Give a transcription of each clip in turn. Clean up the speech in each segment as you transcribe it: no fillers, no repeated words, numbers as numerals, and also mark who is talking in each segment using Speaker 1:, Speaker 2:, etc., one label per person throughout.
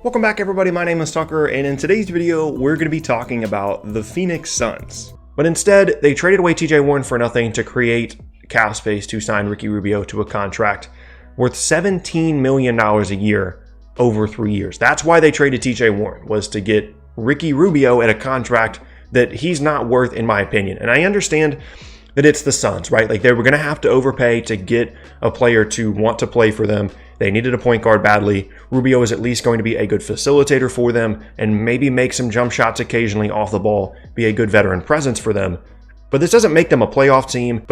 Speaker 1: Welcome back everybody, my name is Tucker, and in today's video we're going to be talking about the Phoenix Suns. But instead, they traded away TJ Warren for nothing to create cap space to sign Ricky Rubio to a contract worth $17 million a year over 3 years. That's why they traded TJ Warren, was to get Ricky Rubio at a contract that he's not worth, in my opinion. And I understand that it's the Suns, right? Like, they were going to have to overpay to get a player to want to play for them. They needed a point guard badly. Rubio is at least going to be a good facilitator for them and maybe make some jump shots occasionally off the ball, be a good veteran presence for them. But this doesn't make them a playoff team.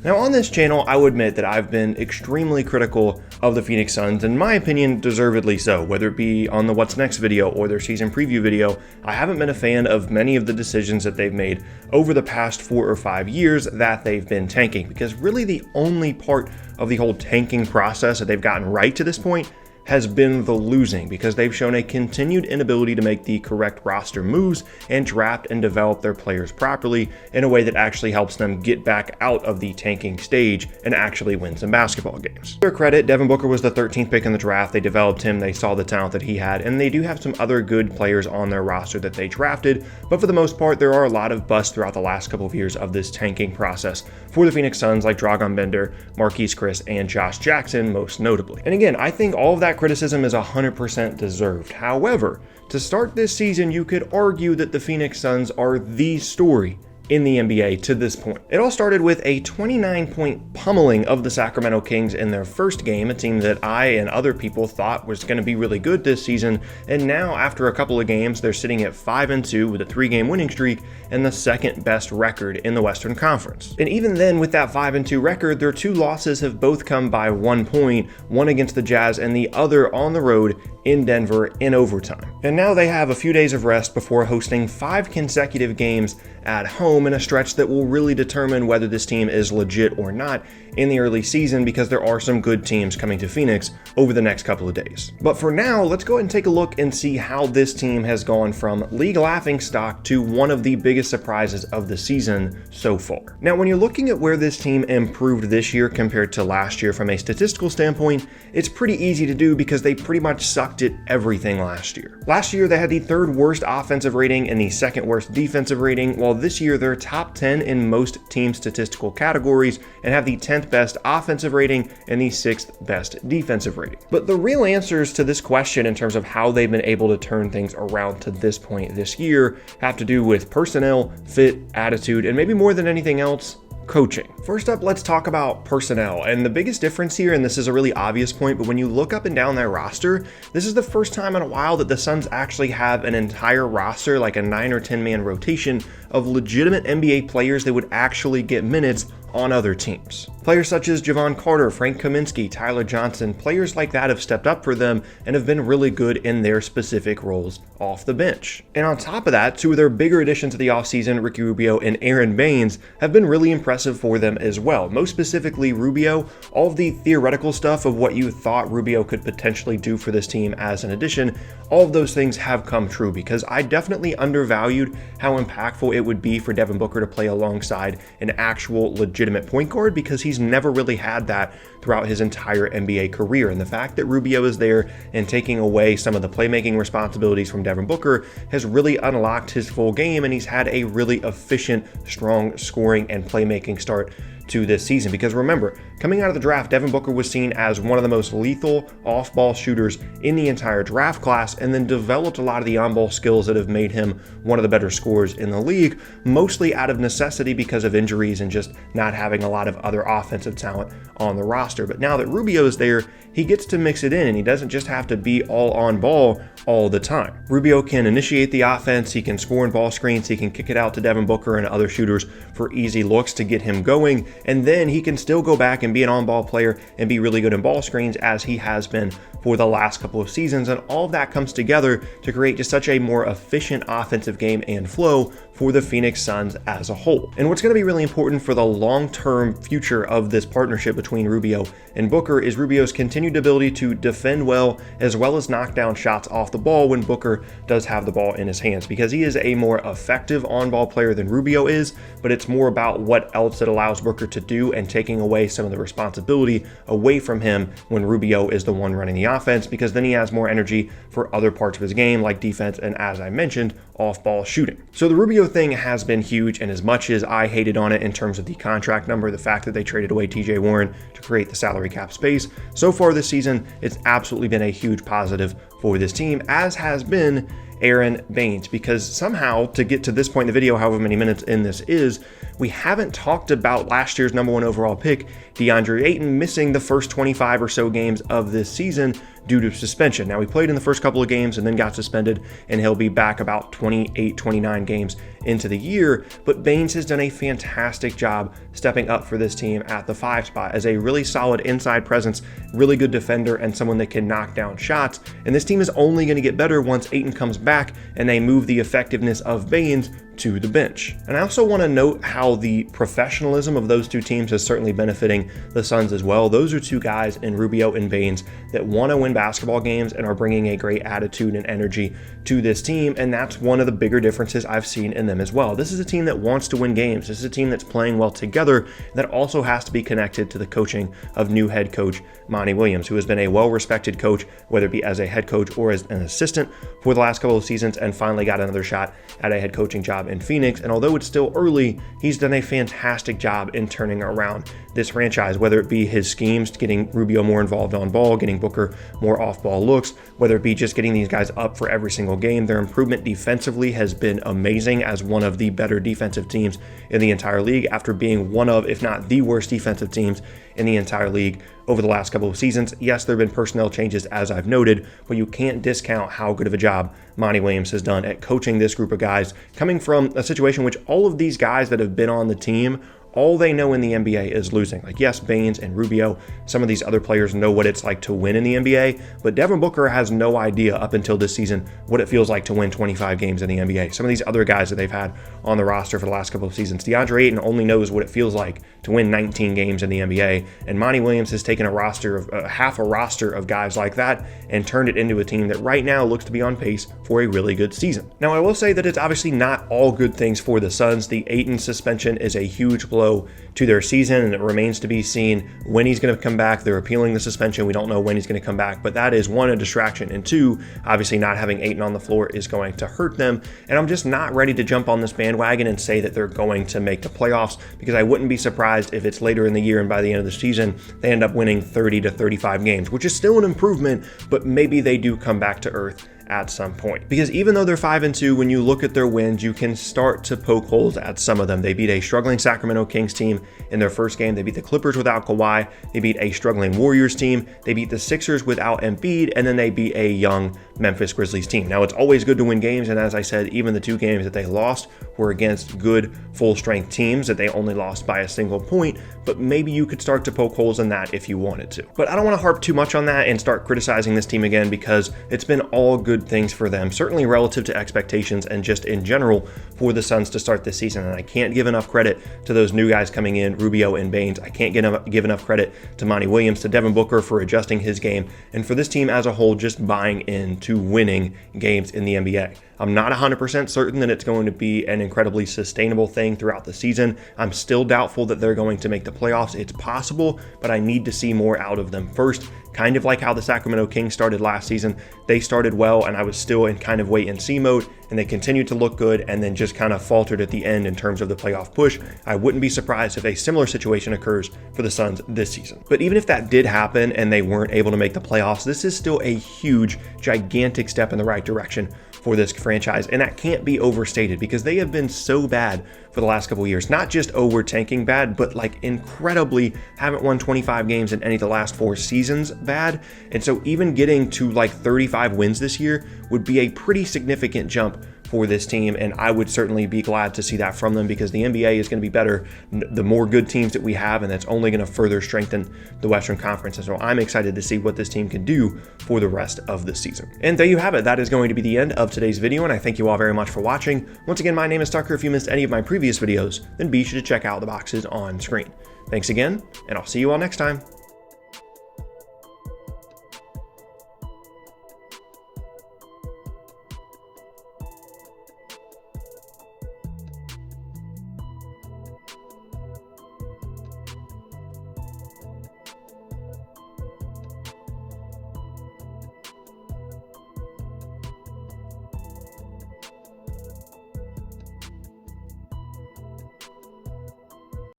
Speaker 1: Now on this channel, I will admit that I've been extremely critical of the Phoenix Suns, in my opinion, deservedly so. Whether it be on the What's Next video or their season preview video, I haven't been a fan of many of the decisions that they've made over the past 4 or 5 years that they've been tanking. Because really the only part of the whole tanking process that they've gotten right to this point has been the losing, because they've shown a continued inability to make the correct roster moves and draft and develop their players properly in a way that actually helps them get back out of the tanking stage and actually win some basketball games. To their credit, Devin Booker was the 13th pick in the draft. They developed him, they saw the talent that he had, and they do have some other good players on their roster that they drafted, but for the most part, there are a lot of busts throughout the last couple of years of this tanking process for the Phoenix Suns, like Dragan Bender, Marquise Chris, and Josh Jackson most notably. And again, I think all of that criticism is 100% deserved. However, to start this season, you could argue that the Phoenix Suns are the story in the NBA to this point. It all started with a 29-point pummeling of the Sacramento Kings in their first game, a team that I and other people thought was going to be really good this season, and now after a couple of games, they're sitting at 5-2 with a 3-game winning streak and the second best record in the Western Conference. And even then, with that 5-2 record, their 2 losses have both come by 1 point, one against the Jazz and the other on the road in Denver in overtime. And now they have a few days of rest before hosting 5 consecutive games at home in a stretch that will really determine whether this team is legit or not in the early season, because there are some good teams coming to Phoenix over the next couple of days. But for now, let's go ahead and take a look and see how this team has gone from league laughingstock to one of the biggest surprises of the season so far. Now, when you're looking at where this team improved this year compared to last year from a statistical standpoint, it's pretty easy to do because they pretty much sucked at everything last year. Last year, they had the 3rd worst offensive rating and the 2nd worst defensive rating, while this year they're top 10 in most team statistical categories and have the 10th best offensive rating and the 6th best defensive rating. But the real answers to this question in terms of how they've been able to turn things around to this point this year have to do with personnel, fit, attitude, and maybe more than anything else, coaching. First up, let's talk about personnel. And the biggest difference here, and this is a really obvious point, but when you look up and down their roster, this is the first time in a while that the Suns actually have an entire roster, like a 9 or 10 man rotation of legitimate NBA players that would actually get minutes on other teams. Players such as Javon Carter, Frank Kaminsky, Tyler Johnson, players like that have stepped up for them and have been really good in their specific roles off the bench. And on top of that, 2 of their bigger additions to the offseason, Ricky Rubio and Aron Baynes, have been really impressive for them as well. Most specifically, Rubio, all of the theoretical stuff of what you thought Rubio could potentially do for this team as an addition, all of those things have come true, because I definitely undervalued how impactful it would be for Devin Booker to play alongside an actual legitimate point guard, because he's never really had that throughout his entire NBA career. And the fact that Rubio is there and taking away some of the playmaking responsibilities from Devin Booker has really unlocked his full game, and he's had a really efficient, strong scoring and playmaking start to this season. Because remember, coming out of the draft, Devin Booker was seen as one of the most lethal off-ball shooters in the entire draft class, and then developed a lot of the on-ball skills that have made him one of the better scorers in the league, mostly out of necessity because of injuries and just not having a lot of other offensive talent on the roster. But now that Rubio is there, he gets to mix it in, and he doesn't just have to be all on ball all the time. Rubio can initiate the offense, he can score in ball screens, he can kick it out to Devin Booker and other shooters for easy looks to get him going, and then he can still go back and be an on-ball player and be really good in ball screens, as he has been for the last couple of seasons. And all of that comes together to create just such a more efficient offensive game and flow for the Phoenix Suns as a whole. And what's going to be really important for the long-term future of this partnership between Rubio and Booker is Rubio's continued ability to defend well as knock down shots off the ball when Booker does have the ball in his hands, because he is a more effective on-ball player than Rubio is, but it's more about what else it allows Booker to do and taking away some of the responsibility away from him when Rubio is the one running the offense, because then he has more energy for other parts of his game like defense and, as I mentioned, off-ball shooting. So the Rubio thing has been huge, and as much as I hated on it in terms of the contract number, the fact that they traded away TJ Warren to create the salary cap space, so far this season, it's absolutely been a huge positive for this team, as has been Aron Baynes, because somehow, to get to this point in the video, however many minutes in this is, we haven't talked about last year's #1 overall pick, DeAndre Ayton, missing the first 25 or so games of this season due to suspension. Now, he played in the first couple of games and then got suspended, and he'll be back about 28, 29 games into the year, but Baynes has done a fantastic job stepping up for this team at the 5 spot as a really solid inside presence, really good defender, and someone that can knock down shots. And this team is only going to get better once Ayton comes back and they move the effectiveness of Baynes to the bench. And I also want to note how the professionalism of those two teams is certainly benefiting the Suns as well. Those are two guys in Rubio and Baynes that want to win basketball games and are bringing a great attitude and energy to this team, and that's one of the bigger differences I've seen in them as well. This is a team that wants to win games. This is a team that's playing well together that also has to be connected to the coaching of new head coach Monty Williams, who has been a well-respected coach, whether it be as a head coach or as an assistant for the last couple of seasons, and finally got another shot at a head coaching job in Phoenix. And although it's still early, he's done a fantastic job in turning around this franchise, whether it be his schemes, getting Rubio more involved on ball, getting Booker more off-ball looks, whether it be just getting these guys up for every single game. Their improvement defensively has been amazing as one of the better defensive teams in the entire league after being one of, if not the worst defensive teams in the entire league over the last couple of seasons. Yes, there have been personnel changes, as I've noted, but you can't discount how good of a job Monty Williams has done at coaching this group of guys, coming from a situation in which all of these guys that have been on the team, all they know in the NBA is losing. Like, yes, Baynes and Rubio, some of these other players know what it's like to win in the NBA, but Devin Booker has no idea up until this season what it feels like to win 25 games in the NBA. Some of these other guys that they've had on the roster for the last couple of seasons, DeAndre Ayton only knows what it feels like to win 19 games in the NBA, and Monty Williams has taken a roster of half a roster of guys like that and turned it into a team that right now looks to be on pace for a really good season. Now, I will say that it's obviously not all good things for the Suns. The Ayton suspension is a huge blow to their season, and it remains to be seen when he's going to come back. They're appealing the suspension. We don't know when he's going to come back, but that is one, a distraction, and two, obviously not having Ayton on the floor is going to hurt them. And I'm just not ready to jump on this bandwagon and say that they're going to make the playoffs, because I wouldn't be surprised if it's later in the year and by the end of the season they end up winning 30 to 35 games, which is still an improvement, but maybe they do come back to earth at some point. Because even though they're 5-2, when you look at their wins, you can start to poke holes at some of them. They beat a struggling Sacramento Kings team in their first game. They beat the Clippers without Kawhi. They beat a struggling Warriors team. They beat the Sixers without Embiid, and then they beat a young Memphis Grizzlies team. Now, it's always good to win games, and as I said, even the 2 games that they lost were against good full-strength teams that they only lost by a single point, but maybe you could start to poke holes in that if you wanted to. But I don't want to harp too much on that and start criticizing this team again, because it's been all good things for them, certainly relative to expectations and just in general for the Suns to start this season. And I can't give enough credit to those new guys coming in, Rubio and Baynes. I can't give enough credit to Monty Williams, to Devin Booker for adjusting his game, and for this team as a whole just buying into winning games in the NBA. I'm not 100% certain that it's going to be an incredibly sustainable thing throughout the season. I'm still doubtful that they're going to make the playoffs. It's possible, but I need to see more out of them first. Kind of like how the Sacramento Kings started last season. They started well, and I was still in kind of wait and see mode, and they continued to look good and then just kind of faltered at the end in terms of the playoff push. I wouldn't be surprised if a similar situation occurs for the Suns this season. But even if that did happen and they weren't able to make the playoffs, this is still a huge, gigantic step in the right direction for this franchise, and that can't be overstated, because they have been so bad for the last couple of years. Not just over tanking bad, but like incredibly haven't won 25 games in any of the last 4 seasons bad. And so even getting to like 35 wins this year would be a pretty significant jump for this team, and I would certainly be glad to see that from them because the NBA is going to be better the more good teams that we have, and that's only going to further strengthen the Western Conference. And so I'm excited to see what this team can do for the rest of the season. And there you have it. That is going to be the end of today's video, and I thank you all very much for watching. Once again, my name is Tucker. If you missed any of my previous videos, then be sure to check out the boxes on screen. Thanks again, and I'll see you all next time.